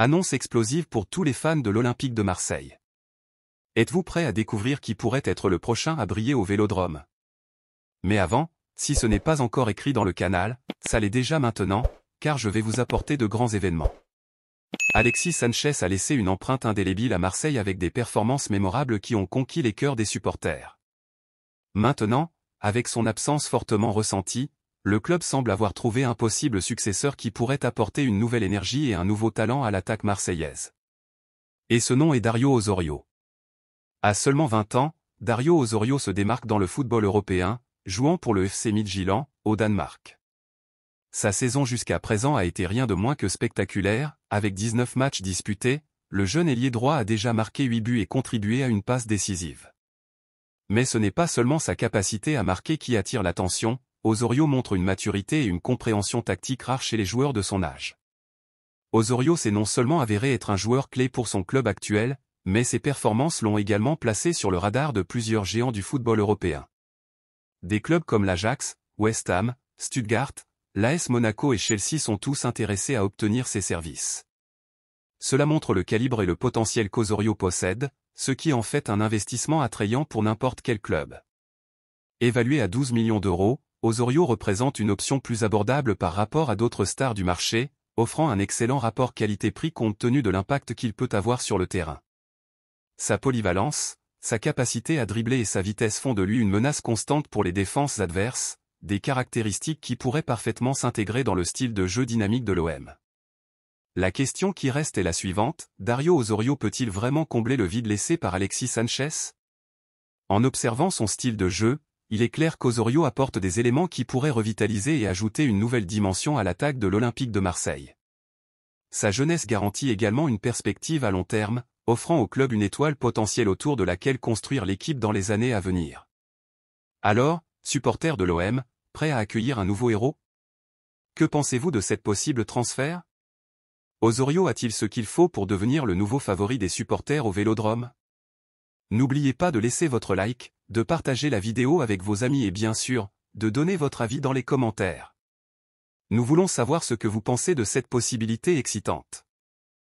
Annonce explosive pour tous les fans de l'Olympique de Marseille. Êtes-vous prêt à découvrir qui pourrait être le prochain à briller au Vélodrome? Mais avant, si ce n'est pas encore écrit dans le canal, ça l'est déjà maintenant, car je vais vous apporter de grands événements. Alexis Sanchez a laissé une empreinte indélébile à Marseille avec des performances mémorables qui ont conquis les cœurs des supporters. Maintenant, avec son absence fortement ressentie, le club semble avoir trouvé un possible successeur qui pourrait apporter une nouvelle énergie et un nouveau talent à l'attaque marseillaise. Et ce nom est Dario Osorio. À seulement 20 ans, Dario Osorio se démarque dans le football européen, jouant pour le FC Midtjylland, au Danemark. Sa saison jusqu'à présent a été rien de moins que spectaculaire, avec 19 matchs disputés, le jeune ailier droit a déjà marqué 8 buts et contribué à une passe décisive. Mais ce n'est pas seulement sa capacité à marquer qui attire l'attention, Osorio montre une maturité et une compréhension tactique rares chez les joueurs de son âge. Osorio s'est non seulement avéré être un joueur clé pour son club actuel, mais ses performances l'ont également placé sur le radar de plusieurs géants du football européen. Des clubs comme l'Ajax, West Ham, Stuttgart, l'AS Monaco et Chelsea sont tous intéressés à obtenir ses services. Cela montre le calibre et le potentiel qu'Osorio possède, ce qui en fait un investissement attrayant pour n'importe quel club. Évalué à 12 millions d'euros, Osorio représente une option plus abordable par rapport à d'autres stars du marché, offrant un excellent rapport qualité-prix compte tenu de l'impact qu'il peut avoir sur le terrain. Sa polyvalence, sa capacité à dribbler et sa vitesse font de lui une menace constante pour les défenses adverses, des caractéristiques qui pourraient parfaitement s'intégrer dans le style de jeu dynamique de l'OM. La question qui reste est la suivante, Dario Osorio peut-il vraiment combler le vide laissé par Alexis Sanchez? En observant son style de jeu, il est clair qu'Osorio apporte des éléments qui pourraient revitaliser et ajouter une nouvelle dimension à l'attaque de l'Olympique de Marseille. Sa jeunesse garantit également une perspective à long terme, offrant au club une étoile potentielle autour de laquelle construire l'équipe dans les années à venir. Alors, supporters de l'OM, prêts à accueillir un nouveau héros? Que pensez-vous de cette possible transfert? Osorio a-t-il ce qu'il faut pour devenir le nouveau favori des supporters au Vélodrome? N'oubliez pas de laisser votre like, de partager la vidéo avec vos amis et bien sûr, de donner votre avis dans les commentaires. Nous voulons savoir ce que vous pensez de cette possibilité excitante.